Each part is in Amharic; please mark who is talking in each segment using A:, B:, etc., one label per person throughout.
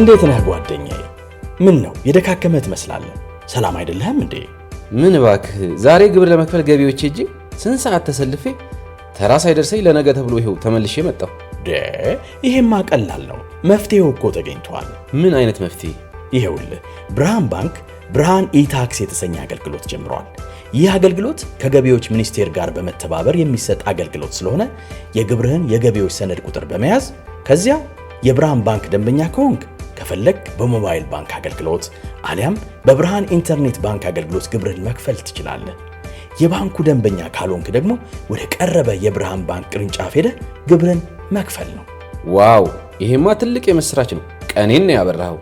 A: እንዴት ነህ ጓደኛዬ? ምን ነው የደካከመ ትመስላለህ? ሰላም አይደለህም እንዴ?
B: ምን እባክህ ዛሬ ግብር ለመክፈል ገቢዎች ሄጄ ስንት ሰዓት ተሰልፌ ተራ ሳይደርሰኝ ለነገ ተብሎ ይሄው ተመልሼ መጣሁ።
A: ይሄማ ቀላል ነው፣ መፍትሄው እኮ ተገኝቷል።
B: ምን አይነት መፍትሄ?
A: ይሄውልህ ብርሃን ባንክ ብርሃን ኢታክስ የተሰኘ አገልግሎት ጀምሯል። ይህ አገልግሎት ከገቢዎች ሚኒስቴር ጋር በመተባበር የሚሰጥ አገልግሎት ስለሆነ የግብርህን የገቢዎች ሰነድ ቁጥር በመያዝ ከዚያ የብርሃን ባንክ ደንበኛ ከሆንክ ከፈለግ በሞባይል ባንክ አገልግሎት አሊያም በብርሃን ኢንተርኔት ባንክ አገልግሎት ግብርህን መክፈል ትችላለህ። የባንኩ ደንበኛ ካልሆንክ ደግሞ ወደ ቀረበ የብርሃን ባንክ ቅርንጫፍ ሄደህ ግብርህን መክፈል ነው።
B: ዋው ይሄማ ትልቅ የምስራች ነው። ቀኔን ነው ያበራኸው።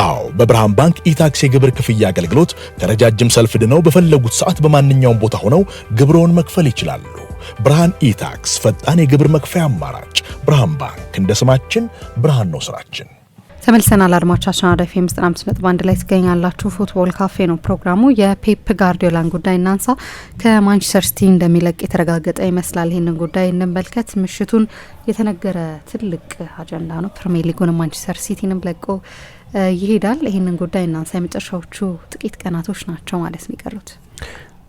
C: አዎ በብርሃን ባንክ ኢታክስ የግብር ክፍያ አገልግሎት ከረጃጅም ሰልፍ ድነው በፈለጉት ሰዓት በማንኛውም ቦታ ሆነው ግብርዎን መክፈል ይችላሉ። ብርሃን ኢታክስ ፈጣን የግብር መክፈያ አማራጭ። ብርሃን ባንክ እንደ ስማችን ብርሃን ነው ስራችን።
D: ተመልሰናል አድማጮቻችን። አራዳ ኤፍኤም 95.1 ላይ ትገኛላችሁ። ፉትቦል ካፌ ነው ፕሮግራሙ። የፔፕ ጋርዲዮላን ጉዳይ እናንሳ። ከማንቸስተር ሲቲ እንደሚለቅ የተረጋገጠ ይመስላል። ይህንን ጉዳይ እንመልከት። ምሽቱን የተነገረ ትልቅ አጀንዳ ነው። ፕሪሚየር ሊጉን ማንቸስተር ሲቲንም ለቆ ይሄዳል። ይህንን ጉዳይ እናንሳ። የመጨረሻዎቹ ጥቂት ቀናቶች ናቸው ማለት ነው የቀሩት።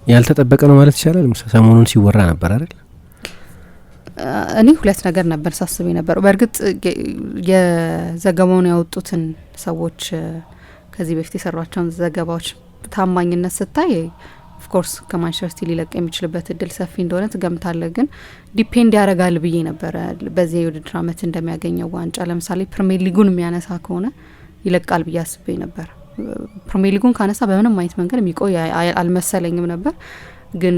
E: ያልተጠበቀ ነው ማለት ይቻላል። ሰሞኑን ሲወራ ነበር አይደል?
D: እኔ ሁለት ነገር ነበር ሳስብ ነበር። በእርግጥ የዘገባውን ያወጡትን ሰዎች ከዚህ በፊት የሰሯቸውን ዘገባዎች ታማኝነት ስታይ ኦፍኮርስ ከማንቸስተር ሲቲ ሊለቅ የሚችልበት እድል ሰፊ እንደሆነ ትገምታለህ። ግን ዲፔንድ ያደርጋል ብዬ ነበረ በዚህ የውድድር ዓመት እንደሚያገኘው ዋንጫ። ለምሳሌ ፕሪሚየር ሊጉን የሚያነሳ ከሆነ ይለቃል ብዬ አስቤ ነበር። ፕሪሚየር ሊጉን ካነሳ በምንም አይነት መንገድ የሚቆይ አልመሰለኝም ነበር። ግን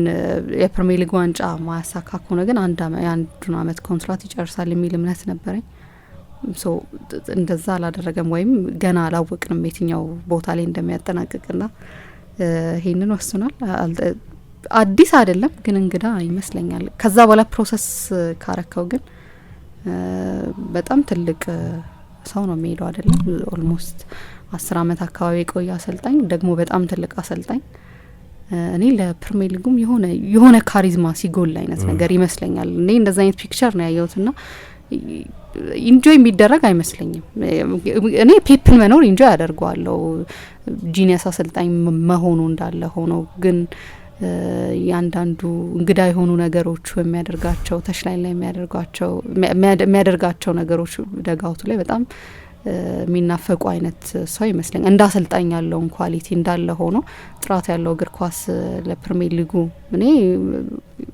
D: የፕሪሚየር ሊግ ዋንጫ ማያሳካ ከሆነ ግን የአንዱን ዓመት ኮንትራት ይጨርሳል የሚል እምነት ነበረኝ። እንደዛ አላደረገም፣ ወይም ገና አላወቅንም የትኛው ቦታ ላይ እንደሚያጠናቅቅና ይሄንን ወስኗል። አዲስ አይደለም ግን እንግዳ ይመስለኛል። ከዛ በኋላ ፕሮሰስ ካረከው ግን በጣም ትልቅ ሰው ነው የሚሄደው አይደለም። ኦልሞስት 10 ዓመት አካባቢ የቆየ አሰልጣኝ፣ ደግሞ በጣም ትልቅ አሰልጣኝ። እኔ ለፕሪሚየር ሊጉም የሆነ ካሪዝማ ሲጎል አይነት ነገር ይመስለኛል። እኔ እንደዛ አይነት ፒክቸር ነው ያየሁትና ኢንጆይ የሚደረግ አይመስለኝም። እኔ ፔፕን መኖር ኢንጆይ ያደርገዋለሁ፣ ጂኒየስ አሰልጣኝ መሆኑ እንዳለ ሆኖ ግን ያንዳንዱ እንግዳ የሆኑ ነገሮች የሚያደርጋቸው ተሽላይን ላይ የሚያደርጋቸው ነገሮች ደጋውቱ ላይ በጣም የሚናፈቁ አይነት ሰው ይመስለኛል። እንደ አሰልጣኝ ያለውን ኳሊቲ እንዳለ ሆኖ ጥራት ያለው እግር ኳስ ለፕሪሚየር ሊጉ እኔ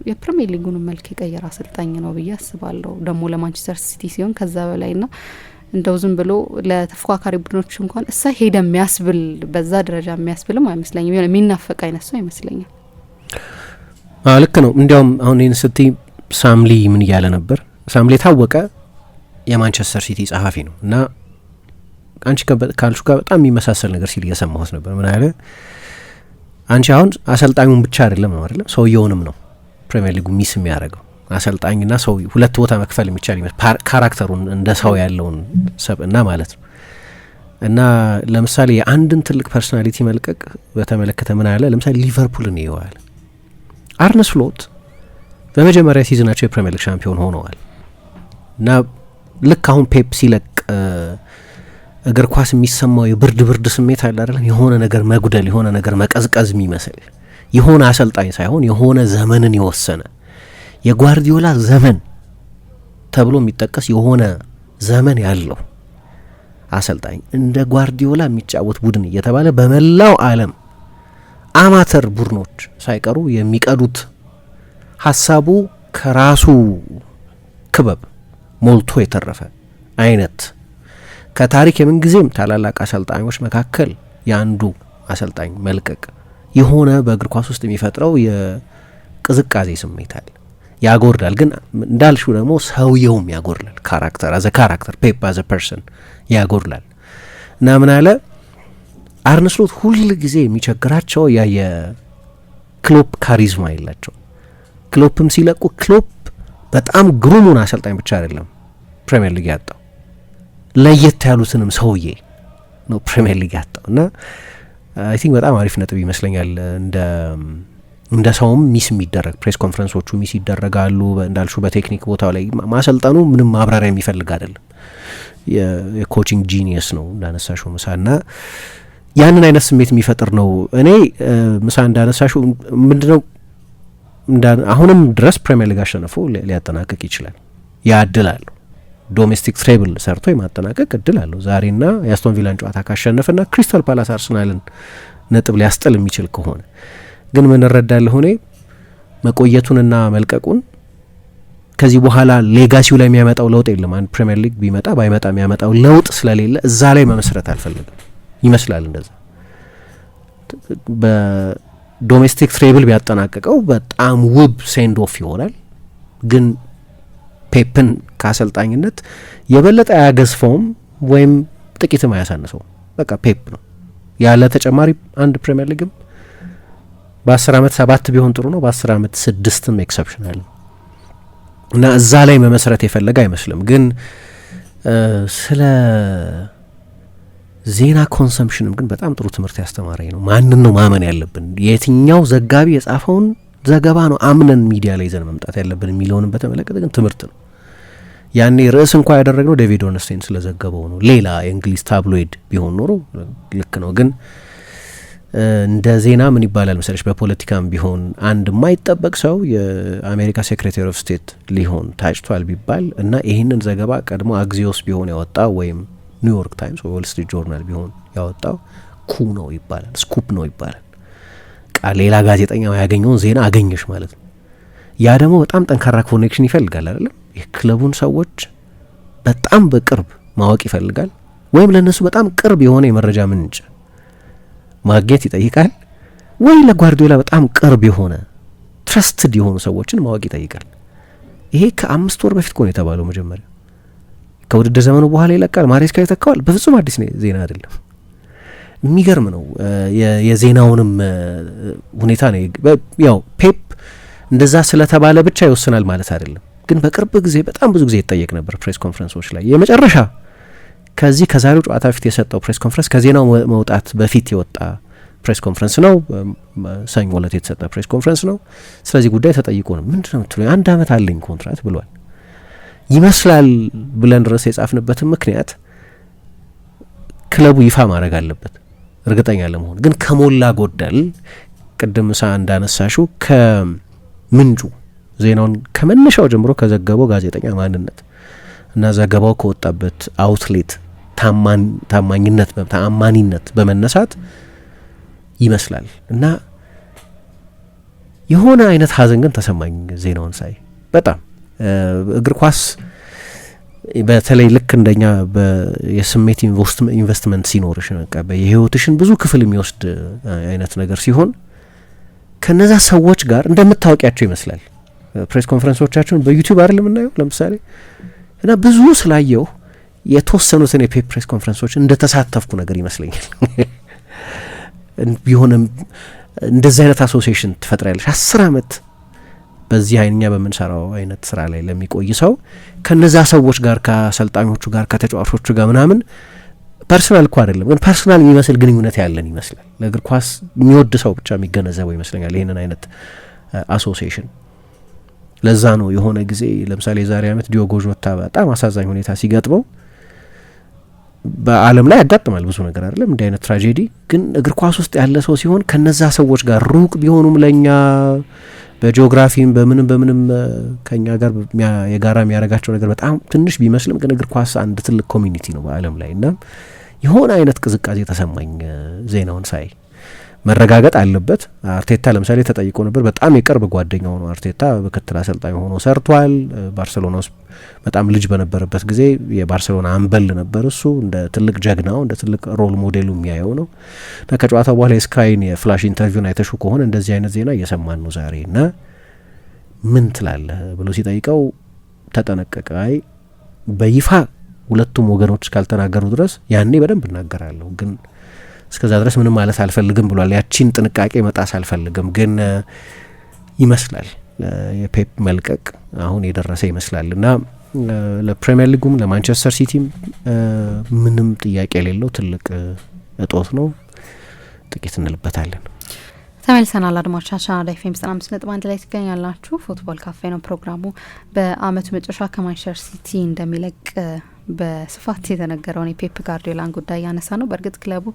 D: የፕሪሚየር ሊጉን መልክ የቀየረ አሰልጣኝ ነው ብዬ አስባለሁ። ደግሞ ለማንቸስተር ሲቲ ሲሆን ከዛ በላይና እንደው ዝም ብሎ ለተፎካካሪ ቡድኖች እንኳን እሳ ሄደ የሚያስብል በዛ ደረጃ የሚያስብልም አይመስለኝም። የሆነ የሚናፈቅ አይነት ሰው ይመስለኛል።
E: ልክ ነው። እንዲያውም አሁን ይህን ስቲ ሳምሊ ምን እያለ ነበር? ሳምሊ የታወቀ የማንቸስተር ሲቲ ጸሐፊ ነው እና አንቺ ካልሹ ጋር በጣም የሚመሳሰል ነገር ሲል እየሰማሁት ነበር። ምን አለ? አንቺ አሁን አሰልጣኙን ብቻ አይደለም ነው አይደለም፣ ሰውየውንም ነው ፕሪሚየር ሊጉ ሚስ የሚያደርገው። አሰልጣኝና ሰው ሁለት ቦታ መክፈል የሚቻል ይመስል ካራክተሩን እንደ ሰው ያለውን ሰብእና ማለት ነው። እና ለምሳሌ የአንድን ትልቅ ፐርሶናሊቲ መልቀቅ በተመለከተ ምን አለ? ለምሳሌ ሊቨርፑልን ይዋል አርነ ስሎት በመጀመሪያ ሲዝናቸው የፕሪሚየር ሊግ ሻምፒዮን ሆነዋል እና ልክ አሁን ፔፕ ሲለቅ እግር ኳስ የሚሰማው የብርድ ስሜት አለ አይደለም? የሆነ ነገር መጉደል፣ የሆነ ነገር መቀዝቀዝ የሚመስል የሆነ አሰልጣኝ ሳይሆን የሆነ ዘመንን የወሰነ የጓርዲዮላ ዘመን ተብሎ የሚጠቀስ የሆነ ዘመን ያለው አሰልጣኝ እንደ ጓርዲዮላ የሚጫወት ቡድን እየተባለ በመላው ዓለም አማተር ቡድኖች ሳይቀሩ የሚቀዱት ሀሳቡ ከራሱ ክበብ ሞልቶ የተረፈ አይነት ከታሪክ የምንጊዜም ታላላቅ አሰልጣኞች መካከል የአንዱ አሰልጣኝ መልቀቅ የሆነ በእግር ኳስ ውስጥ የሚፈጥረው የቅዝቃዜ ስሜት አለ። ያጎርዳል። ግን እንዳልሽው ደግሞ ሰውየውም ያጎርላል። ካራክተር ፔፕ አዘ ፐርሰን ያጎርላል እና ምን አለ አርነ ስሎት ሁል ጊዜ የሚቸግራቸው የክሎፕ ካሪዝማ የላቸው። ክሎፕም ሲለቁ ክሎፕ በጣም ግሩሙን አሰልጣኝ ብቻ አይደለም ፕሪሚየር ሊግ ያጣው፣ ለየት ያሉትንም ሰውዬ ነው ፕሪሚየር ሊግ ያጣው እና አይ ቲንክ በጣም አሪፍ ነጥብ ይመስለኛል። እንደ ሰውም ሚስ የሚደረግ ፕሬስ ኮንፈረንሶቹ ሚስ ይደረጋሉ። እንዳልሹ በቴክኒክ ቦታው ላይ ማሰልጠኑ ምንም ማብራሪያ የሚፈልግ አይደለም። የኮቺንግ ጂኒየስ ነው እንዳነሳሽው ምሳና ያንን አይነት ስሜት የሚፈጥር ነው። እኔ ምሳ እንዳነሳሽው ምንድነው አሁንም ድረስ ፕሪሚየር ሊግ አሸንፎ ሊያጠናቅቅ ይችላል። ያ እድል አለው። ዶሜስቲክ ትሬብል ሰርቶ የማጠናቀቅ እድል አለው። ዛሬና የአስቶን ቪላን ጨዋታ ካሸነፈና ክሪስታል ፓላስ አርሰናልን ነጥብ ሊያስጥል የሚችል ከሆነ ግን ምን እረዳለሁ እኔ መቆየቱንና መልቀቁን ከዚህ በኋላ ሌጋሲው ላይ የሚያመጣው ለውጥ የለም። አንድ ፕሪሚየር ሊግ ቢመጣ ባይመጣ የሚያመጣው ለውጥ ስለሌለ እዛ ላይ መመስረት አልፈልግም ይመስላል። እንደዛ በዶሜስቲክ ትሬብል ቢያጠናቅቀው በጣም ውብ ሴንድ ኦፍ ይሆናል። ግን ፔፕን ከአሰልጣኝነት የበለጠ አያገዝፈውም ወይም ጥቂትም አያሳንሰውም። በቃ ፔፕ ነው ያለ ተጨማሪ አንድ ፕሪሚየር ሊግም በ10 ዓመት 7 ቢሆን ጥሩ ነው። በ10 ዓመት 6ም ኤክሰፕሽናል እና እዛ ላይ መመስረት የፈለገ አይመስልም። ግን ስለ ዜና ኮንሰምፕሽንም ግን በጣም ጥሩ ትምህርት ያስተማረኝ ነው። ማንን ነው ማመን ያለብን? የትኛው ዘጋቢ የጻፈውን ዘገባ ነው አምነን ሚዲያ ላይ ይዘን መምጣት ያለብን የሚለውንም በተመለከተ ግን ትምህርት ነው። ያኔ ርዕስ እንኳ ያደረግነው ዴቪድ ኦርንስታይን ስለዘገበው ነው። ሌላ የእንግሊዝ ታብሎይድ ቢሆን ኖሮ ልክ ነው። ግን እንደ ዜና ምን ይባላል መሰለሽ፣ በፖለቲካም ቢሆን አንድ የማይጠበቅ ሰው የአሜሪካ ሴክሬታሪ ኦፍ ስቴት ሊሆን ታጭቷል ቢባል እና ይህንን ዘገባ ቀድሞ አግዚዮስ ቢሆን ያወጣው ወይም ኒውዮርክ ታይምስ ወይ ዎል ስትሪት ጆርናል ቢሆን ያወጣው ኩ ነው ይባላል፣ ስኩፕ ነው ይባላል። ሌላ ጋዜጠኛ ያገኘውን ዜና አገኘሽ ማለት ነው። ያ ደግሞ በጣም ጠንካራ ኮኔክሽን ይፈልጋል አይደለም? የክለቡን ሰዎች በጣም በቅርብ ማወቅ ይፈልጋል፣ ወይም ለነሱ በጣም ቅርብ የሆነ የመረጃ ምንጭ ማግኘት ይጠይቃል፣ ወይ ለጓርዲዮላ በጣም ቅርብ የሆነ ትረስትድ የሆኑ ሰዎችን ማወቅ ይጠይቃል። ይሄ ከ5 ወር በፊት ነው የተባለው። መጀመሪያ ከውድድር ዘመኑ በኋላ ይለቃል፣ ማሬስካ ይተካዋል። በፍጹም አዲስ ዜና አይደለም። የሚገርም ነው። የዜናውንም ሁኔታ ነው ያው ፔፕ እንደዛ ስለተባለ ብቻ ይወስናል ማለት አይደለም። ግን በቅርብ ጊዜ በጣም ብዙ ጊዜ ይጠየቅ ነበር ፕሬስ ኮንፈረንሶች ላይ። የመጨረሻ ከዚህ ከዛሬው ጨዋታ በፊት የሰጠው ፕሬስ ኮንፈረንስ ከዜናው መውጣት በፊት የወጣ ፕሬስ ኮንፈረንስ ነው። ሰኞ ዕለት የተሰጠ ፕሬስ ኮንፈረንስ ነው። ስለዚህ ጉዳይ ተጠይቆ ነው ምንድነው የምትለው? 1 ዓመት አለኝ ኮንትራት ብሏል። ይመስላል ብለን ድረስ የጻፍንበትን ምክንያት ክለቡ ይፋ ማድረግ አለበት እርግጠኛ ለመሆን። ግን ከሞላ ጎደል ቅድም እንዳነሳሹ ከምንጩ ዜናውን ከመነሻው ጀምሮ ከዘገበው ጋዜጠኛ ማንነት እና ዘገባው ከወጣበት አውትሌት ታማኝነት ተአማኒነት በመነሳት ይመስላል እና የሆነ አይነት ሀዘን ግን ተሰማኝ ዜናውን ሳይ። በጣም እግር ኳስ በተለይ ልክ እንደኛ የስሜት ኢንቨስትመንት ሲኖርሽ በቃ የህይወትሽን ብዙ ክፍል የሚወስድ አይነት ነገር ሲሆን ከነዛ ሰዎች ጋር እንደምታውቂያቸው ይመስላል። ፕሬስ ኮንፈረንሶቻቸውን በዩቲዩብ አይደል የምናየው ለምሳሌ እና ብዙ ስላየው የተወሰኑትን የፔፕ ፕሬስ ኮንፈረንሶች እንደተሳተፍኩ ነገር ይመስለኛል። ቢሆንም እንደዚህ አይነት አሶሲዬሽን ትፈጥራለሽ 10 ዓመት በዚህ አይኛ በምንሰራው አይነት ስራ ላይ ለሚቆይ ሰው ከነዛ ሰዎች ጋር ከአሰልጣኞቹ ጋር ከተጫዋቾቹ ጋር ምናምን ፐርሰናል እኮ አይደለም ግን ፐርሰናል የሚመስል ግንኙነት ያለን ይመስላል። ለእግር ኳስ የሚወድ ሰው ብቻ የሚገነዘበው ይመስለኛል ይህንን አይነት አሶሲዬሽን። ለዛ ነው የሆነ ጊዜ ለምሳሌ የዛሬ ዓመት ዲዮጎ ጆታ በጣም አሳዛኝ ሁኔታ ሲገጥመው በዓለም ላይ ያጋጥማል ብዙ ነገር አይደለም እንዲህ አይነት ትራጀዲ። ግን እግር ኳስ ውስጥ ያለ ሰው ሲሆን ከነዛ ሰዎች ጋር ሩቅ ቢሆኑም ለኛ በጂኦግራፊም በምንም ከኛ ጋር የጋራ የሚያደርጋቸው ነገር በጣም ትንሽ ቢመስልም ግን እግር ኳስ አንድ ትልቅ ኮሚኒቲ ነው በዓለም ላይ እና የሆነ አይነት ቅዝቃዜ ተሰማኝ ዜናውን ሳይ። መረጋገጥ አለበት። አርቴታ ለምሳሌ ተጠይቆ ነበር። በጣም የቅርብ ጓደኛው ነው አርቴታ። ምክትል አሰልጣኝ ሆኖ ሰርቷል። ባርሴሎና ውስጥ በጣም ልጅ በነበረበት ጊዜ የባርሴሎና አምበል ነበር። እሱ እንደ ትልቅ ጀግናው እንደ ትልቅ ሮል ሞዴሉ የሚያየው ነው እና ከጨዋታው በኋላ የስካይን የፍላሽ ኢንተርቪውን አይተሹ ከሆነ እንደዚህ አይነት ዜና እየሰማን ነው ዛሬ እና ምን ትላለህ ብሎ ሲጠይቀው ተጠነቀቀ። አይ በይፋ ሁለቱም ወገኖች ካልተናገሩ ድረስ ያኔ በደንብ እናገራለሁ ግን እስከዛ ድረስ ምንም ማለት አልፈልግም ብሏል። ያቺን ጥንቃቄ መጣስ አልፈልግም ግን ይመስላል የፔፕ መልቀቅ አሁን የደረሰ ይመስላል እና ለፕሪሚየር ሊጉም ለማንቸስተር ሲቲም ምንም ጥያቄ የሌለው ትልቅ እጦት ነው። ጥቂት እንልበታለን።
D: ተመልሰናል አድማጮቻችን። አራዳ ኤፍ ኤም 95.1 ላይ ትገኛላችሁ። ፉትቦል ካፌ ነው ፕሮግራሙ። በአመቱ መጨረሻ ከማንቸስተር ሲቲ እንደሚለቅ በስፋት የተነገረውን የፔፕ ጋርዲዮላን ጉዳይ ያነሳ ነው። በእርግጥ ክለቡ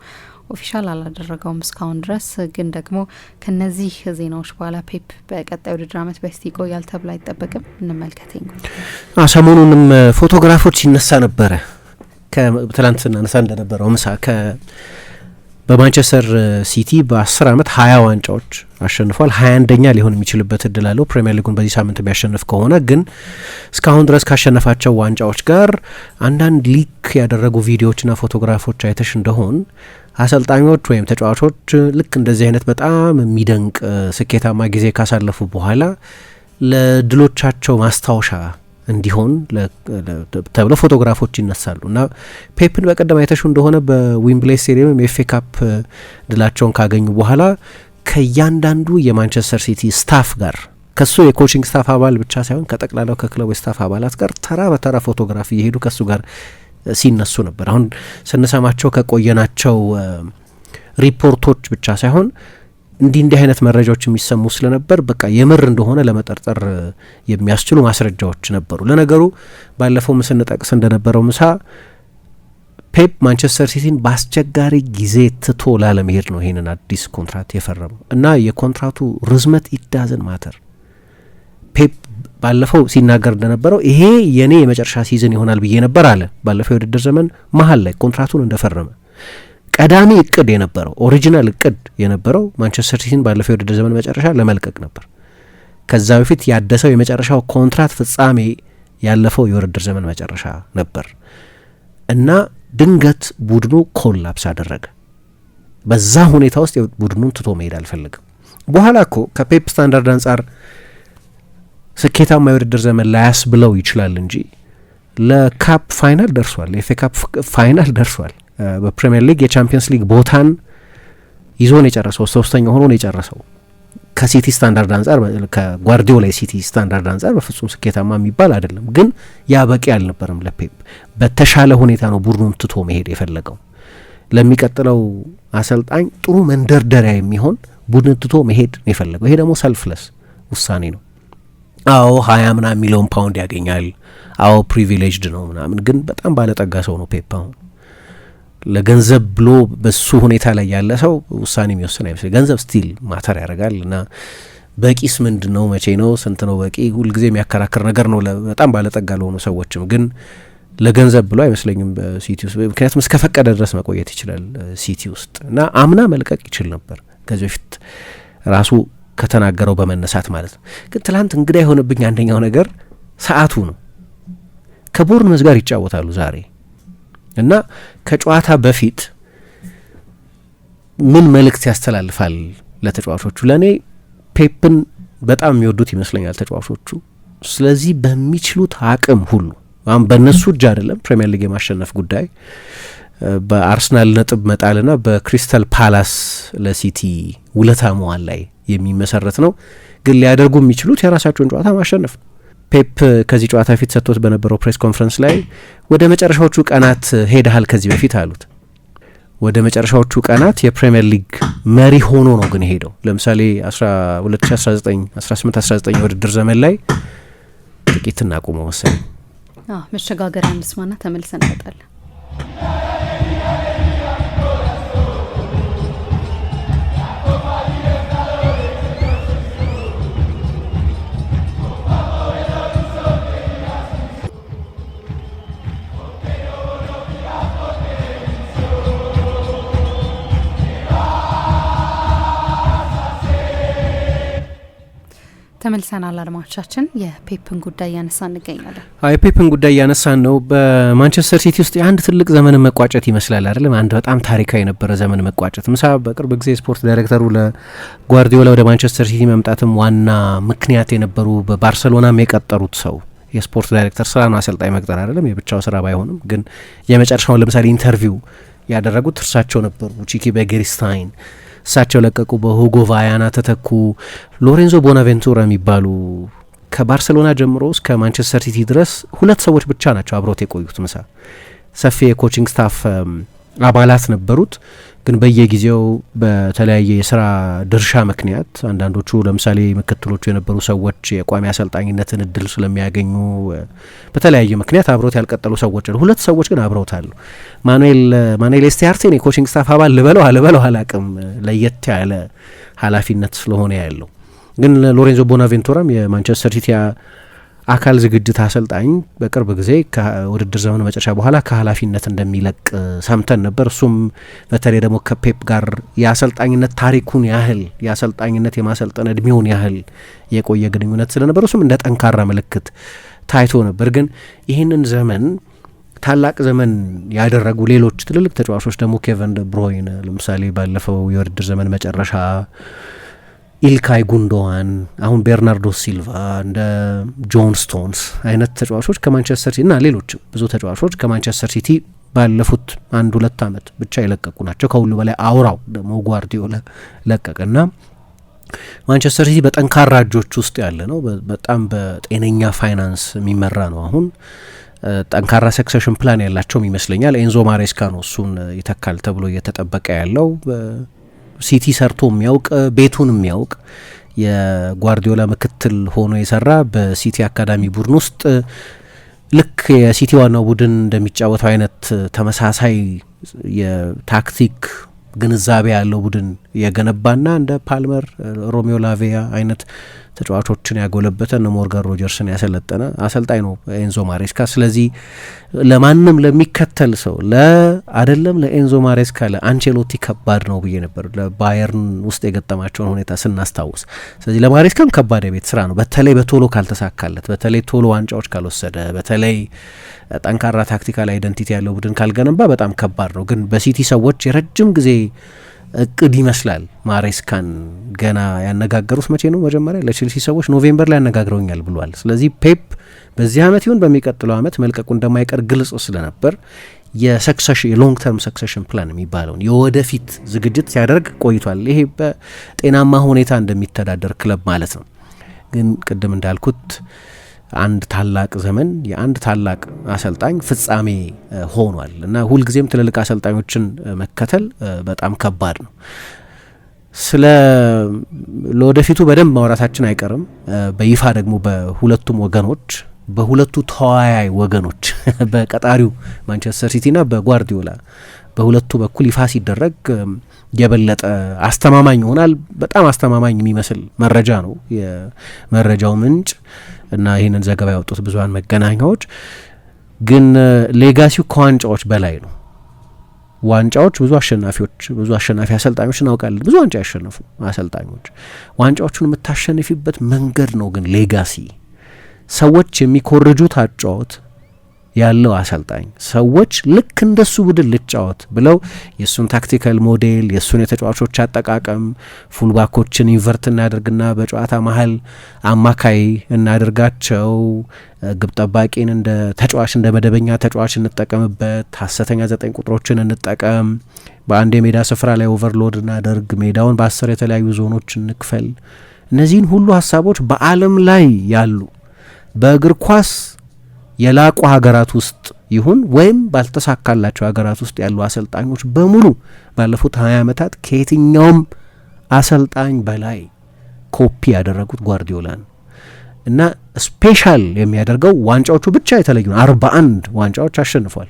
D: ኦፊሻል አላደረገውም እስካሁን ድረስ፣ ግን ደግሞ ከነዚህ ዜናዎች በኋላ ፔፕ በቀጣይ ውድድር ዓመት በሲቲ ይቆያል ተብሎ አይጠበቅም። እንመልከተኝ።
E: ሰሞኑንም ፎቶግራፎች ይነሳ ነበረ ከትላንት ስናነሳ እንደነበረው ምሳ በማንቸስተር ሲቲ በ10 ዓመት 20 ዋንጫዎች አሸንፏል። 21ኛ ሊሆን የሚችልበት እድል አለው ፕሪሚየር ሊጉን በዚህ ሳምንት የሚያሸንፍ ከሆነ። ግን እስካሁን ድረስ ካሸነፋቸው ዋንጫዎች ጋር አንዳንድ ሊክ ያደረጉ ቪዲዮዎችና ፎቶግራፎች አይተሽ እንደሆን አሰልጣኞች ወይም ተጫዋቾች ልክ እንደዚህ አይነት በጣም የሚደንቅ ስኬታማ ጊዜ ካሳለፉ በኋላ ለድሎቻቸው ማስታወሻ እንዲሆን ተብሎ ፎቶግራፎች ይነሳሉ እና ፔፕን በቀደም አይተሹ እንደሆነ በዊምብሌ ስቴዲየም የኤፍኤ ካፕ ድላቸውን ካገኙ በኋላ ከእያንዳንዱ የማንቸስተር ሲቲ ስታፍ ጋር ከሱ የኮቺንግ ስታፍ አባል ብቻ ሳይሆን ከጠቅላላው ከክለቡ የስታፍ አባላት ጋር ተራ በተራ ፎቶግራፍ እየሄዱ ከሱ ጋር ሲነሱ ነበር። አሁን ስንሰማቸው ከቆየናቸው ሪፖርቶች ብቻ ሳይሆን እንዲህ አይነት መረጃዎች የሚሰሙ ስለነበር በቃ የምር እንደሆነ ለመጠርጠር የሚያስችሉ ማስረጃዎች ነበሩ። ለነገሩ ባለፈው ስንጠቅስ እንደነበረው ምሳ ፔፕ ማንቸስተር ሲቲን በአስቸጋሪ ጊዜ ትቶ ላለመሄድ ነው ይሄንን አዲስ ኮንትራት የፈረመው እና የኮንትራቱ ርዝመት ኢዳዝን ማተር። ፔፕ ባለፈው ሲናገር እንደነበረው ይሄ የኔ የመጨረሻ ሲዝን ይሆናል ብዬ ነበር አለ። ባለፈው የውድድር ዘመን መሀል ላይ ኮንትራቱን እንደፈረመ ቀዳሚ እቅድ የነበረው ኦሪጂናል እቅድ የነበረው ማንቸስተር ሲቲን ባለፈው የውድድር ዘመን መጨረሻ ለመልቀቅ ነበር። ከዛ በፊት ያደሰው የመጨረሻው ኮንትራት ፍጻሜ ያለፈው የውድድር ዘመን መጨረሻ ነበር እና ድንገት ቡድኑ ኮላፕስ አደረገ። በዛ ሁኔታ ውስጥ ቡድኑን ትቶ መሄድ አልፈልግም። በኋላ እኮ ከፔፕ ስታንዳርድ አንጻር ስኬታማ የውድድር ዘመን ላያስ ብለው ይችላል እንጂ ለካፕ ፋይናል ደርሷል፣ የኤፍኤ ካፕ ፋይናል ደርሷል። በፕሪሚየር ሊግ የቻምፒየንስ ሊግ ቦታን ይዞ ነው የጨረሰው፣ ሶስተኛ ሆኖ ነው የጨረሰው። ከሲቲ ስታንዳርድ አንጻር ከጓርዲዮላ የሲቲ ስታንዳርድ አንጻር በፍጹም ስኬታማ የሚባል አይደለም፣ ግን ያ በቂ አልነበረም ለፔፕ። በተሻለ ሁኔታ ነው ቡድኑን ትቶ መሄድ የፈለገው። ለሚቀጥለው አሰልጣኝ ጥሩ መንደርደሪያ የሚሆን ቡድን ትቶ መሄድ ነው የፈለገው። ይሄ ደግሞ ሰልፍለስ ውሳኔ ነው። አዎ 20 ምናምን ሚሊዮን ፓውንድ ያገኛል፣ አዎ ፕሪቪሌጅድ ነው ምናምን፣ ግን በጣም ባለጠጋ ሰው ነው ፔፕ። አሁን ለገንዘብ ብሎ በሱ ሁኔታ ላይ ያለ ሰው ውሳኔ የሚወስን አይመስለኝ። ገንዘብ ስቲል ማተር ያደርጋል እና በቂስ ምንድን ነው መቼ ነው ስንት ነው በቂ ሁልጊዜ የሚያከራክር ነገር ነው በጣም ባለጠጋ ለሆኑ ሰዎችም። ግን ለገንዘብ ብሎ አይመስለኝም በሲቲ ውስጥ፣ ምክንያቱም እስከፈቀደ ድረስ መቆየት ይችላል ሲቲ ውስጥ እና አምና መልቀቅ ይችል ነበር ከዚህ በፊት ራሱ ከተናገረው በመነሳት ማለት ነው። ግን ትላንት እንግዳ የሆነብኝ አንደኛው ነገር ሰዓቱ ነው። ከቦርንመዝ ጋር ይጫወታሉ ዛሬ እና ከጨዋታ በፊት ምን መልእክት ያስተላልፋል ለተጫዋቾቹ? ለእኔ ፔፕን በጣም የሚወዱት ይመስለኛል ተጫዋቾቹ። ስለዚህ በሚችሉት አቅም ሁሉ አሁን በእነሱ እጅ አይደለም ፕሪሚየር ሊግ የማሸነፍ ጉዳይ፣ በአርሰናል ነጥብ መጣልና በክሪስታል ፓላስ ለሲቲ ውለታ መዋል ላይ የሚመሰረት ነው። ግን ሊያደርጉ የሚችሉት የራሳቸውን ጨዋታ ማሸነፍ ነው። ፔፕ ከዚህ ጨዋታ ፊት ሰጥቶት በነበረው ፕሬስ ኮንፈረንስ ላይ ወደ መጨረሻዎቹ ቀናት ሄደሃል ከዚህ በፊት አሉት። ወደ መጨረሻዎቹ ቀናት የፕሪሚየር ሊግ መሪ ሆኖ ነው ግን ሄደው። ለምሳሌ 2018-19 የውድድር ዘመን ላይ ጥቂት እናቁመው መሰለኝ።
D: መሸጋገሪያ እንስማና ተመልሰን እንመጣለን። ተመልሰናል አድማጮቻችን። የፔፕን ጉዳይ እያነሳ እንገኛለን።
E: የፔፕን ጉዳይ እያነሳን ነው። በማንቸስተር ሲቲ ውስጥ የአንድ ትልቅ ዘመንን መቋጨት ይመስላል አይደለም? አንድ በጣም ታሪካዊ የነበረ ዘመን መቋጨት። ምሳ በቅርብ ጊዜ ስፖርት ዳይሬክተሩ ለጓርዲዮላ ወደ ማንቸስተር ሲቲ መምጣትም ዋና ምክንያት የነበሩ በባርሰሎናም የቀጠሩት ሰው የስፖርት ዳይሬክተር ስራ ነው፣ አሰልጣኝ መቅጠር አይደለም። የብቻው ስራ ባይሆንም ግን የመጨረሻውን ለምሳሌ ኢንተርቪው ያደረጉት እርሳቸው ነበሩ። ቺኪ ቤጌሪስታይን እሳቸው ለቀቁ፣ በሁጎ ቫያና ተተኩ። ሎሬንዞ ቦናቬንቱራ የሚባሉ ከባርሴሎና ጀምሮ እስከ ማንቸስተር ሲቲ ድረስ ሁለት ሰዎች ብቻ ናቸው አብሮት የቆዩት። ምሳ ሰፊ የኮቺንግ ስታፍ አባላት ነበሩት። ግን በየጊዜው በተለያየ የስራ ድርሻ ምክንያት አንዳንዶቹ ለምሳሌ ምክትሎቹ የነበሩ ሰዎች የቋሚ አሰልጣኝነትን እድል ስለሚያገኙ በተለያየ ምክንያት አብሮት ያልቀጠሉ ሰዎች አሉ። 2 ሰዎች ግን አብረውታሉ። ማኑኤል ኤስቲያርቴን የኮቺንግ ስታፍ አባል ልበለው አላቅም፣ ለየት ያለ ኃላፊነት ስለሆነ ያለው። ግን ሎሬንዞ ቦናቬንቱራም የማንቸስተር ሲቲ አካል ዝግጅት አሰልጣኝ በቅርብ ጊዜ ከውድድር ዘመኑ መጨረሻ በኋላ ከኃላፊነት እንደሚለቅ ሰምተን ነበር። እሱም በተለይ ደግሞ ከፔፕ ጋር የአሰልጣኝነት ታሪኩን ያህል የአሰልጣኝነት የማሰልጠን እድሜውን ያህል የቆየ ግንኙነት ስለነበር እሱም እንደ ጠንካራ ምልክት ታይቶ ነበር። ግን ይህንን ዘመን ታላቅ ዘመን ያደረጉ ሌሎች ትልልቅ ተጫዋቾች ደግሞ ኬቨን ደ ብሮይነ ለምሳሌ ባለፈው የውድድር ዘመን መጨረሻ ኢልካይ ጉንዶዋን፣ አሁን ቤርናርዶ ሲልቫ፣ እንደ ጆን ስቶንስ አይነት ተጫዋቾች ከማንቸስተር ሲቲ እና ሌሎችም ብዙ ተጫዋቾች ከማንቸስተር ሲቲ ባለፉት 1-2 ዓመት ብቻ የለቀቁ ናቸው። ከሁሉ በላይ አውራው ደግሞ ጓርዲዮላ ለቀቀና ማንቸስተር ሲቲ በጠንካራ እጆች ውስጥ ያለ ነው። በጣም በጤነኛ ፋይናንስ የሚመራ ነው። አሁን ጠንካራ ሰክሰሽን ፕላን ያላቸውም ይመስለኛል። ኤንዞ ማሬስካ ነው እሱን ይተካል ተብሎ እየተጠበቀ ያለው። ሲቲ ሰርቶ የሚያውቅ ቤቱን የሚያውቅ የጓርዲዮላ ምክትል ሆኖ የሰራ በሲቲ አካዳሚ ቡድን ውስጥ ልክ የሲቲ ዋናው ቡድን እንደሚጫወተው አይነት ተመሳሳይ የታክቲክ ግንዛቤ ያለው ቡድን የገነባና እንደ ፓልመር፣ ሮሜዮ ላቪያ አይነት ተጫዋቾችን ያጎለበተ እነ ሞርጋን ሮጀርስን ያሰለጠነ አሰልጣኝ ነው ኤንዞ ማሬስካ። ስለዚህ ለማንም ለሚከተል ሰው አይደለም ለኤንዞ ማሬስካ ለአንቸሎቲ ከባድ ነው ብዬ ነበር ለባየርን ውስጥ የገጠማቸውን ሁኔታ ስናስታውስ። ስለዚህ ለማሬስካም ከባድ የቤት ስራ ነው። በተለይ በቶሎ ካልተሳካለት፣ በተለይ ቶሎ ዋንጫዎች ካልወሰደ፣ በተለይ ጠንካራ ታክቲካል አይደንቲቲ ያለው ቡድን ካልገነባ በጣም ከባድ ነው። ግን በሲቲ ሰዎች የረጅም ጊዜ እቅድ ይመስላል ማሬስካን ገና ያነጋገሩት መቼ ነው? መጀመሪያ ለቼልሲ ሰዎች ኖቬምበር ላይ ያነጋግረውኛል ብሏል። ስለዚህ ፔፕ በዚህ አመት ይሁን በሚቀጥለው አመት መልቀቁ እንደማይቀር ግልጽ ስለነበር የሎንግ ተርም ሰክሰሽን ፕላን የሚባለውን የወደፊት ዝግጅት ሲያደርግ ቆይቷል። ይሄ በጤናማ ሁኔታ እንደሚተዳደር ክለብ ማለት ነው። ግን ቅድም እንዳልኩት አንድ ታላቅ ዘመን የአንድ ታላቅ አሰልጣኝ ፍጻሜ ሆኗል እና ሁልጊዜም ትልልቅ አሰልጣኞችን መከተል በጣም ከባድ ነው። ስለ ለወደፊቱ በደንብ ማውራታችን አይቀርም። በይፋ ደግሞ በሁለቱም ወገኖች በሁለቱ ተወያይ ወገኖች በቀጣሪው ማንቸስተር ሲቲና በጓርዲዮላ በሁለቱ በኩል ይፋ ሲደረግ የበለጠ አስተማማኝ ይሆናል። በጣም አስተማማኝ የሚመስል መረጃ ነው የመረጃው ምንጭ እና ይህንን ዘገባ ያወጡት ብዙሃን መገናኛዎች። ግን ሌጋሲው ከዋንጫዎች በላይ ነው። ዋንጫዎች ብዙ አሸናፊ አሰልጣኞች እናውቃለን፣ ብዙ ዋንጫ ያሸነፉ አሰልጣኞች። ዋንጫዎቹን የምታሸንፊበት መንገድ ነው ግን ሌጋሲ። ሰዎች የሚኮርጁት አጫወት ያለው አሰልጣኝ ሰዎች ልክ እንደሱ ቡድን ልጫወት ብለው የእሱን ታክቲካል ሞዴል የእሱን የተጫዋቾች አጠቃቀም ፉልባኮችን ኢንቨርት እናደርግና በጨዋታ መሀል አማካይ እናደርጋቸው፣ ግብ ጠባቂን እንደ ተጫዋች እንደ መደበኛ ተጫዋች እንጠቀምበት፣ ሀሰተኛ 9 ቁጥሮችን እንጠቀም፣ በአንድ የሜዳ ስፍራ ላይ ኦቨርሎድ እናደርግ፣ ሜዳውን በ10 የተለያዩ ዞኖች እንክፈል። እነዚህን ሁሉ ሀሳቦች በዓለም ላይ ያሉ በእግር ኳስ የላቁ ሀገራት ውስጥ ይሁን ወይም ባልተሳካላቸው ሀገራት ውስጥ ያሉ አሰልጣኞች በሙሉ ባለፉት 20 ዓመታት ከየትኛውም አሰልጣኝ በላይ ኮፒ ያደረጉት ጓርዲዮላን እና ስፔሻል የሚያደርገው ዋንጫዎቹ ብቻ የተለዩ ነው። 41 ዋንጫዎች አሸንፏል።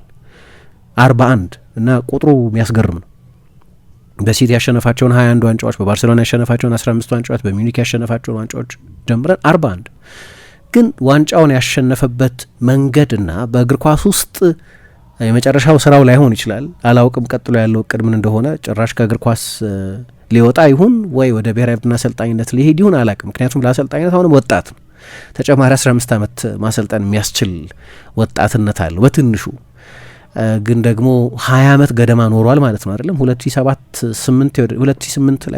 E: 41 እና ቁጥሩ የሚያስገርም ነው። በሲቲ ያሸነፋቸውን 21 ዋንጫዎች፣ በባርሴሎና ያሸነፋቸውን 15 ዋንጫዎች፣ በሚዩኒክ ያሸነፋቸውን ዋንጫዎች ጀምረን 41 ግን ዋንጫውን ያሸነፈበት መንገድና በእግር ኳስ ውስጥ የመጨረሻው ስራው ላይሆን ይችላል። አላውቅም ቀጥሎ ያለው እቅድ ምን እንደሆነ። ጭራሽ ከእግር ኳስ ሊወጣ ይሁን ወይ ወደ ብሔራዊ ቡድን አሰልጣኝነት ሊሄድ ይሁን አላውቅም። ምክንያቱም ለአሰልጣኝነት አሁንም ወጣት ነው። ተጨማሪ 15 ዓመት ማሰልጠን የሚያስችል ወጣትነት አለው በትንሹ። ግን ደግሞ 20 ዓመት ገደማ ኖሯል ማለት ነው አይደለም። 2007-8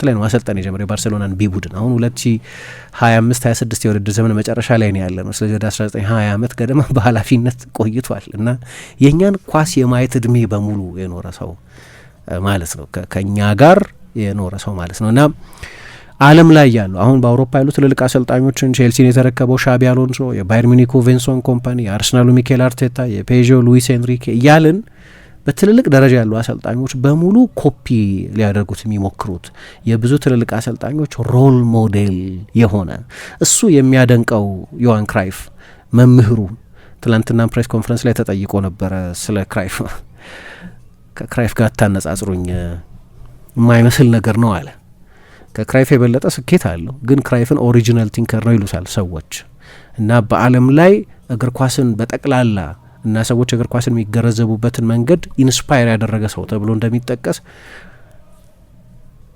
E: ላይ ነው ማሰልጠን የጀመረው የባርሴሎናን ቢ ቡድን። አሁን 2025-26 የውድድር ዘመን መጨረሻ ላይ ነው ያለ ነው። ስለዚህ ወደ 19-20 ዓመት ገደማ በኃላፊነት ቆይቷል እና የእኛን ኳስ የማየት እድሜ በሙሉ የኖረ ሰው ማለት ነው። ከእኛ ጋር የኖረ ሰው ማለት ነው እና ዓለም ላይ ያሉ አሁን በአውሮፓ ያሉ ትልልቅ አሰልጣኞችን ቼልሲን የተረከበው ሻቢ አሎንሶ፣ የባየር ሚኒኩ ቬንሶን ኮምፓኒ፣ የአርሰናሉ ሚኬል አርቴታ፣ የፔዦ ሉዊስ ኤንሪኬ እያልን በትልልቅ ደረጃ ያሉ አሰልጣኞች በሙሉ ኮፒ ሊያደርጉት የሚሞክሩት የብዙ ትልልቅ አሰልጣኞች ሮል ሞዴል የሆነ እሱ የሚያደንቀው ዮሃን ክራይፍ መምህሩ ትላንትና ፕሬስ ኮንፈረንስ ላይ ተጠይቆ ነበረ ስለ ክራይፍ። ከክራይፍ ጋር ታነጻጽሩኝ የማይመስል ነገር ነው አለ። ከክራይፍ የበለጠ ስኬት አለው፣ ግን ክራይፍን ኦሪጂናል ቲንከር ነው ይሉታል ሰዎች። እና በዓለም ላይ እግር ኳስን በጠቅላላ እና ሰዎች እግር ኳስን የሚገረዘቡበትን መንገድ ኢንስፓየር ያደረገ ሰው ተብሎ እንደሚጠቀስ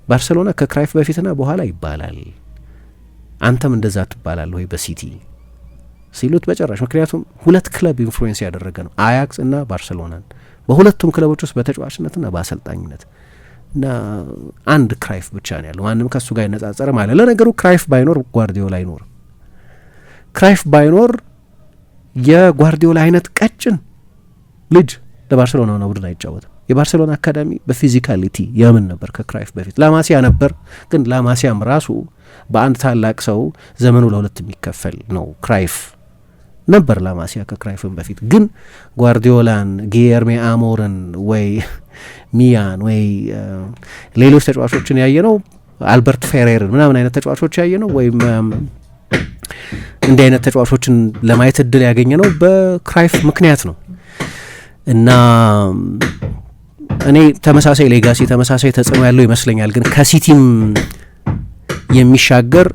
E: ባርሴሎና ከክራይፍ በፊትና በኋላ ይባላል። አንተም እንደዛ ትባላለህ ወይ በሲቲ ሲሉት በጭራሽ። ምክንያቱም ሁለት ክለብ ኢንፍሉዌንስ ያደረገ ነው፣ አያክስ እና ባርሴሎናን በሁለቱም ክለቦች ውስጥ በተጫዋችነትና በአሰልጣኝነት እና አንድ ክራይፍ ብቻ ነው ያለው። ማንም ከሱ ጋር ይነጻጸር ማለት። ለነገሩ ክራይፍ ባይኖር ጓርዲዮላ አይኖር። ክራይፍ ባይኖር የጓርዲዮላ አይነት ቀጭን ልጅ ለባርሴሎና ነው ቡድን አይጫወትም። የባርሴሎና አካዳሚ በፊዚካሊቲ ያምን ነበር ከክራይፍ በፊት። ላማሲያ ነበር፣ ግን ላማሲያም ራሱ በአንድ ታላቅ ሰው ዘመኑ ለሁለት የሚከፈል ነው። ክራይፍ ነበር ላማሲያ ከክራይፍም በፊት። ግን ጓርዲዮላን፣ ጊየርሜ አሞርን ወይ ሚያን ወይ ሌሎች ተጫዋቾችን ያየ ነው፣ አልበርት ፌሬርን ምናምን አይነት ተጫዋቾች ያየ ነው፣ ወይም እንዲህ አይነት ተጫዋቾችን ለማየት እድል ያገኘ ነው በክራይፍ ምክንያት ነው። እና እኔ ተመሳሳይ ሌጋሲ ተመሳሳይ ተጽዕኖ ያለው ይመስለኛል። ግን ከሲቲም የሚሻገር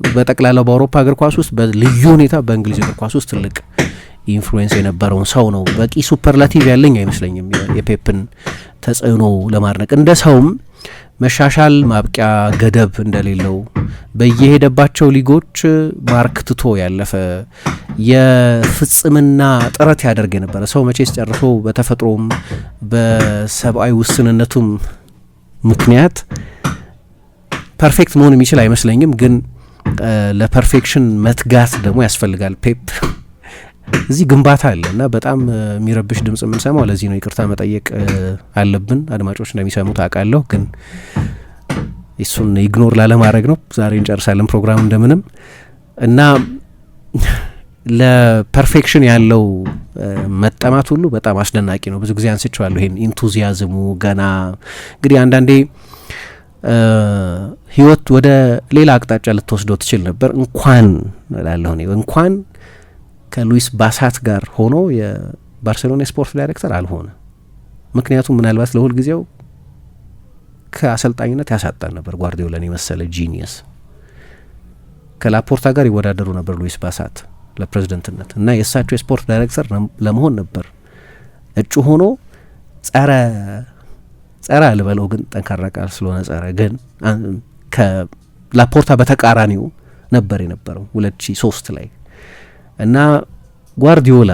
E: በጠቅላላው በአውሮፓ እግር ኳስ ውስጥ በልዩ ሁኔታ በእንግሊዝ እግር ኳስ ውስጥ ትልቅ ኢንፍሉዌንስ የነበረውን ሰው ነው። በቂ ሱፐርላቲቭ ያለኝ አይመስለኝም የፔፕን ተጽዕኖ ለማድነቅ። እንደ ሰውም መሻሻል ማብቂያ ገደብ እንደሌለው በየሄደባቸው ሊጎች ማርክ ትቶ ያለፈ የፍጽምና ጥረት ያደርግ የነበረ ሰው መቼስ ጨርሶ በተፈጥሮም በሰብአዊ ውስንነቱም ምክንያት ፐርፌክት መሆን የሚችል አይመስለኝም። ግን ለፐርፌክሽን መትጋት ደግሞ ያስፈልጋል። ፔፕ እዚህ ግንባታ አለ እና በጣም የሚረብሽ ድምጽ የምንሰማው ለዚህ ነው። ይቅርታ መጠየቅ አለብን። አድማጮች እንደሚሰሙት አውቃለሁ፣ ግን እሱን ኢግኖር ላለማድረግ ነው። ዛሬ እንጨርሳለን ፕሮግራም እንደምንም እና ለፐርፌክሽን ያለው መጠማት ሁሉ በጣም አስደናቂ ነው። ብዙ ጊዜ አንስቼዋለሁ ይሄን ኢንቱዚያዝሙ። ገና እንግዲህ አንዳንዴ ህይወት ወደ ሌላ አቅጣጫ ልትወስደው ትችል ነበር። እንኳን ላለሁ እንኳን ከሉዊስ ባሳት ጋር ሆኖ የባርሴሎና ስፖርት ዳይሬክተር አልሆነ። ምክንያቱም ምናልባት ለሁል ጊዜው ከአሰልጣኝነት ያሳጣን ነበር ጓርዲዮላን የመሰለ ጂኒየስ። ከላፖርታ ጋር ይወዳደሩ ነበር ሉዊስ ባሳት ለፕሬዝደንትነት እና የእሳቸው የስፖርት ዳይሬክተር ለመሆን ነበር እጩ ሆኖ ጸረ አልበለው ግን ጠንካራ ቃል ስለሆነ ጸረ ግን ከላፖርታ በተቃራኒው ነበር የነበረው 2003 ላይ እና ጓርዲዮላ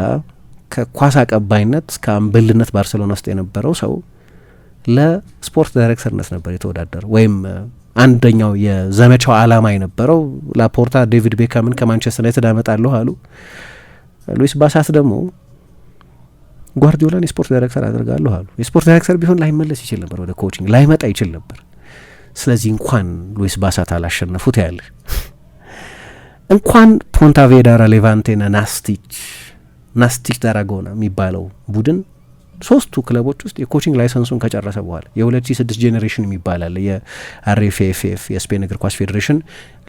E: ከኳስ አቀባይነት እስከ አምበልነት ባርሴሎና ውስጥ የነበረው ሰው ለስፖርት ዳይሬክተርነት ነበር የተወዳደረው። ወይም አንደኛው የዘመቻው ዓላማ የነበረው ላፖርታ ዴቪድ ቤካምን ከማንቸስተር ዩናይትድ አመጣለሁ አሉ። ሉዊስ ባሳት ደግሞ ጓርዲዮላን የስፖርት ዳይሬክተር አደርጋለሁ አሉ። የስፖርት ዳይሬክተር ቢሆን ላይመለስ ይችል ነበር፣ ወደ ኮቺንግ ላይመጣ ይችል ነበር። ስለዚህ እንኳን ሉዊስ ባሳት አላሸነፉት ያለ እንኳን ፖንታቬዳራ፣ ሌቫንቴና ናስቲች ዳራጎና የሚባለው ቡድን ሶስቱ ክለቦች ውስጥ የኮቺንግ ላይሰንሱን ከጨረሰ በኋላ የ2006 ጄኔሬሽን የሚባላል የአርኤፍኤፍ የስፔን እግር ኳስ ፌዴሬሽን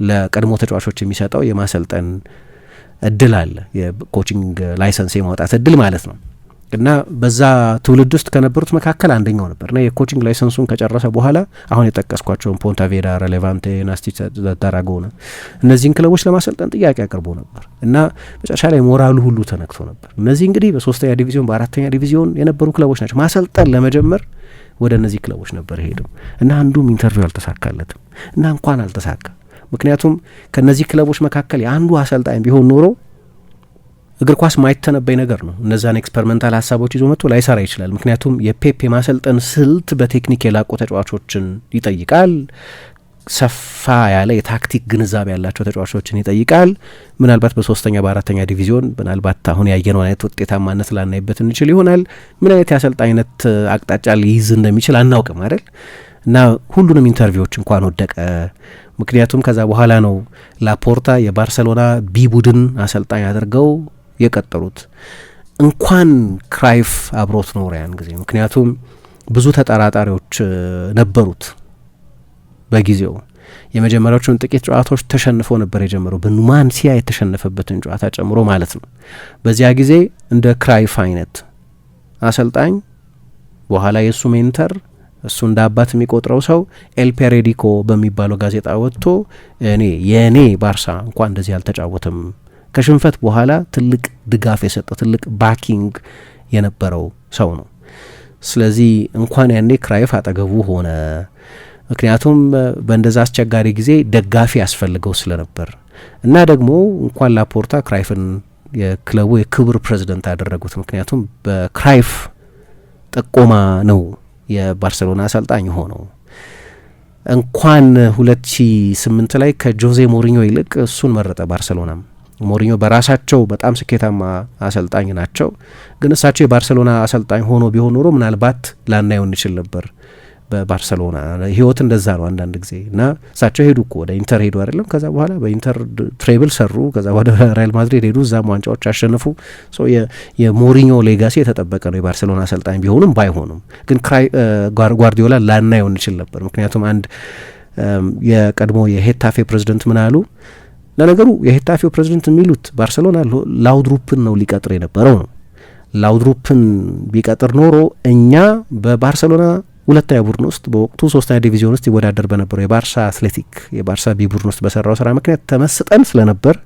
E: ለቀድሞ ተጫዋቾች የሚሰጠው የማሰልጠን እድል አለ፣ የኮቺንግ ላይሰንስ የማውጣት እድል ማለት ነው። እና በዛ ትውልድ ውስጥ ከነበሩት መካከል አንደኛው ነበር እና የኮቺንግ ላይሰንሱን ከጨረሰ በኋላ አሁን የጠቀስኳቸውን ፖንታቬዳራ፣ ሌቫንቴ፣ ናስቲች ዳራጎና እነዚህን ክለቦች ለማሰልጠን ጥያቄ አቅርቦ ነበር እና መጨረሻ ላይ ሞራሉ ሁሉ ተነክቶ ነበር። እነዚህ እንግዲህ በ3ኛ ዲቪዚዮን በ4ኛ ዲቪዚዮን የነበሩ ክለቦች ናቸው። ማሰልጠን ለመጀመር ወደ እነዚህ ክለቦች ነበር ሄደው እና አንዱም ኢንተርቪው አልተሳካለትም እና እንኳን አልተሳካ። ምክንያቱም ከነዚህ ክለቦች መካከል የአንዱ አሰልጣኝ ቢሆን ኖሮ እግር ኳስ ማይተነበይ ነገር ነው። እነዛን ኤክስፐሪመንታል ሀሳቦች ይዞ መጥቶ ላይሰራ ይችላል። ምክንያቱም የፔፕ የማሰልጠን ስልት በቴክኒክ የላቁ ተጫዋቾችን ይጠይቃል። ሰፋ ያለ የታክቲክ ግንዛቤ ያላቸው ተጫዋቾችን ይጠይቃል። ምናልባት በ3ኛ በ4ኛ ዲቪዚዮን ምናልባት አሁን ያየነው አይነት ውጤታማነት ላናይበት እንችል ይሆናል። ምን አይነት የአሰልጣኝነት አቅጣጫ ሊይዝ እንደሚችል አናውቅም አይደል? እና ሁሉንም ኢንተርቪዎች እንኳን ወደቀ። ምክንያቱም ከዛ በኋላ ነው ላፖርታ የባርሴሎና ቢ ቡድን አሰልጣኝ አድርገው የቀጠሩት። እንኳን ክራይፍ አብሮት ኖረ ያን ጊዜ። ምክንያቱም ብዙ ተጠራጣሪዎች ነበሩት በጊዜው። የመጀመሪያዎቹን ጥቂት ጨዋታዎች ተሸንፎ ነበር የጀመረው በኑማንሲያ የተሸነፈበትን ጨዋታ ጨምሮ ማለት ነው። በዚያ ጊዜ እንደ ክራይፍ አይነት አሰልጣኝ በኋላ የእሱ ሜንተር እሱ እንደ አባት የሚቆጥረው ሰው ኤል ፔሬዲኮ በሚባለው ጋዜጣ ወጥቶ የእኔ ባርሳ እንኳን እንደዚህ አልተጫወተም፣ ከሽንፈት በኋላ ትልቅ ድጋፍ የሰጠው ትልቅ ባኪንግ የነበረው ሰው ነው። ስለዚህ እንኳን ያኔ ክራይፍ አጠገቡ ሆነ። ምክንያቱም በእንደዛ አስቸጋሪ ጊዜ ደጋፊ ያስፈልገው ስለነበር እና ደግሞ እንኳን ላፖርታ ክራይፍን የክለቡ የክብር ፕሬዚደንት አደረጉት። ምክንያቱም በክራይፍ ጠቆማ ነው የባርሴሎና አሰልጣኝ ሆነው። እንኳን 2008 ላይ ከጆዜ ሞሪኞ ይልቅ እሱን መረጠ ባርሴሎናም። ሞሪኞ በራሳቸው በጣም ስኬታማ አሰልጣኝ ናቸው፣ ግን እሳቸው የባርሴሎና አሰልጣኝ ሆኖ ቢሆን ኖሮ ምናልባት ላናየው እንችል ነበር። በባርሴሎና ህይወት እንደዛ ነው አንዳንድ ጊዜ እና እሳቸው ሄዱ እኮ ወደ ኢንተር ሄዱ አይደለም። ከዛ በኋላ በኢንተር ትሬብል ሰሩ። ከዛ ወደ ሪያል ማድሪድ ሄዱ፣ እዛም ዋንጫዎች አሸነፉ። የሞሪኞ ሌጋሲ የተጠበቀ ነው የባርሴሎና አሰልጣኝ ቢሆኑም ባይሆኑም። ግን ጓርዲዮላ ላናየው እንችል ነበር። ምክንያቱም አንድ የቀድሞ የሄታፌ ፕሬዚደንት ምን አሉ? ለነገሩ የሄታፌው ፕሬዚደንት የሚሉት ባርሴሎና ላውድሩፕን ነው ሊቀጥር የነበረው ነው። ላውድሩፕን ቢቀጥር ኖሮ እኛ በባርሴሎና ሁለተኛ ቡድን ውስጥ በወቅቱ ሶስተኛ ዲቪዚዮን ውስጥ ይወዳደር በነበረው የባርሳ አትሌቲክ የባርሳ ቢ ቡድን ውስጥ በሰራው ስራ ምክንያት ተመስጠን ስለነበር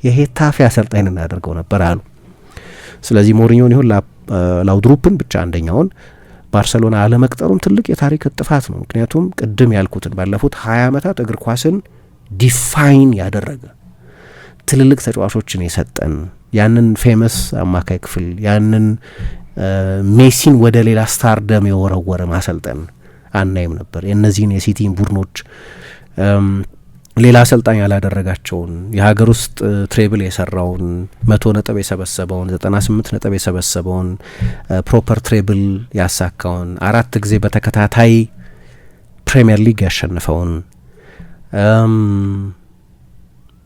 E: የሄታፌ አሰልጣኝ እናደርገው ነበር አሉ። ስለዚህ ሞሪኞን ይሁን ላውድሩፕን ብቻ አንደኛውን ባርሴሎና አለመቅጠሩም ትልቅ የታሪክ ጥፋት ነው። ምክንያቱም ቅድም ያልኩትን ባለፉት 20 ዓመታት እግር ኳስን ዲፋይን ያደረገ ትልልቅ ተጫዋቾችን የሰጠን ያንን ፌመስ አማካይ ክፍል ያንን ሜሲን ወደ ሌላ ስታርደም የወረወረ ማሰልጠን አናይም ነበር። የእነዚህን የሲቲን ቡድኖች ሌላ አሰልጣኝ ያላደረጋቸውን የሀገር ውስጥ ትሬብል የሰራውን 100 ነጥብ የሰበሰበውን 98 ነጥብ የሰበሰበውን ፕሮፐር ትሬብል ያሳካውን 4 ጊዜ በተከታታይ ፕሪሚየር ሊግ ያሸነፈውን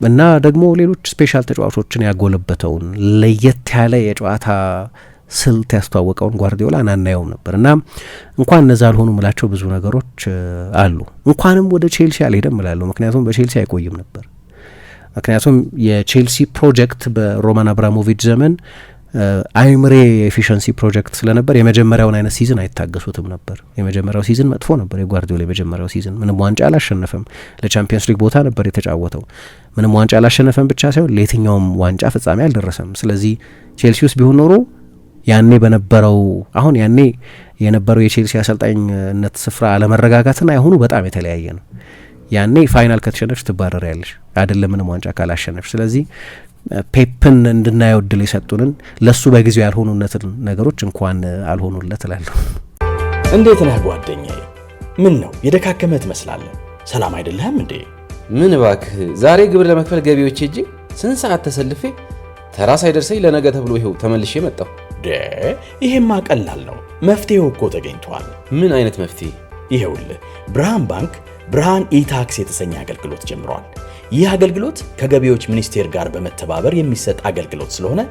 E: እና ደግሞ ሌሎች ስፔሻል ተጫዋቾችን ያጎለበተውን ለየት ያለ የጨዋታ ስልት ያስተዋወቀውን ጓርዲዮላ አናየውም ነበር። እና እንኳን እነዛ አልሆኑ ምላቸው ብዙ ነገሮች አሉ። እንኳንም ወደ ቼልሲ አልሄደም እላለሁ፣ ምክንያቱም በቼልሲ አይቆይም ነበር። ምክንያቱም የቼልሲ ፕሮጀክት በሮማን አብራሞቪች ዘመን አይምሬ ኤፊሽንሲ ፕሮጀክት ስለነበር የመጀመሪያውን አይነት ሲዝን አይታገሱትም ነበር። የመጀመሪያው ሲዝን መጥፎ ነበር። የጓርዲዮላ የመጀመሪያው ሲዝን ምንም ዋንጫ አላሸነፈም። ለቻምፒየንስ ሊግ ቦታ ነበር የተጫወተው። ምንም ዋንጫ አላሸነፈም ብቻ ሳይሆን ለየትኛውም ዋንጫ ፍጻሜ አልደረሰም። ስለዚህ ቼልሲ ውስጥ ቢሆን ኖሮ ያኔ በነበረው አሁን ያኔ የነበረው የቼልሲ አሰልጣኝነት ስፍራ አለመረጋጋትና ያሁኑ በጣም የተለያየ ነው። ያኔ ፋይናል ከተሸነፍሽ ትባረሪያለሽ አይደለም ምንም ዋንጫ ካላሸነፍሽ። ስለዚህ ፔፕን እንድናየው እድል የሰጡንን ለሱ በጊዜው ያልሆኑነትን ነገሮች እንኳን አልሆኑለት እላለሁ።
A: እንዴት ነህ ጓደኛዬ? ምን ነው የደካከመ ትመስላለህ? ሰላም አይደለህም እንዴ?
B: ምን እባክህ፣ ዛሬ ግብር ለመክፈል ገቢዎች ሄጄ ስንት ሰዓት ተሰልፌ ተራ ሳይደርሰኝ ለነገ ተብሎ ይኸው ተመልሼ መጣሁ።
A: ይሄማ ቀላል ነው፣ መፍትሄው እኮ ተገኝቷል።
B: ምን አይነት መፍትሄ?
A: ይኸውልህ ብርሃን ባንክ ብርሃን ኢታክስ የተሰኘ አገልግሎት ጀምሯል። ይህ አገልግሎት ከገቢዎች ሚኒስቴር ጋር በመተባበር የሚሰጥ አገልግሎት ስለሆነ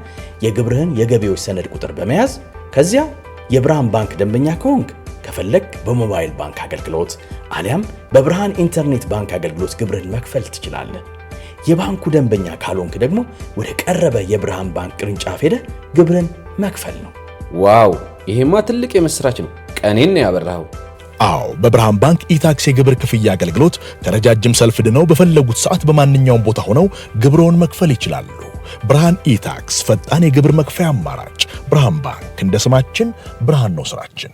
A: የግብርህን የገቢዎች ሰነድ ቁጥር በመያዝ ከዚያ የብርሃን ባንክ ደንበኛ ከሆንክ ከፈለግ በሞባይል ባንክ አገልግሎት አሊያም በብርሃን ኢንተርኔት ባንክ አገልግሎት ግብርህን መክፈል ትችላለህ። የባንኩ ደንበኛ ካልሆንክ ደግሞ ወደ ቀረበ የብርሃን ባንክ ቅርንጫፍ ሄደህ ግብርህን መክፈል ነው።
B: ዋው! ይሄማ ትልቅ የምስራች ነው። ቀኔን ነው ያበራኸው።
C: አዎ በብርሃን ባንክ ኢታክስ የግብር ክፍያ አገልግሎት ከረጃጅም ሰልፍ ድነው በፈለጉት ሰዓት በማንኛውም ቦታ ሆነው ግብርዎን መክፈል ይችላሉ። ብርሃን ኢታክስ ፈጣን የግብር መክፈያ አማራጭ። ብርሃን ባንክ እንደ ስማችን ብርሃን ነው ስራችን።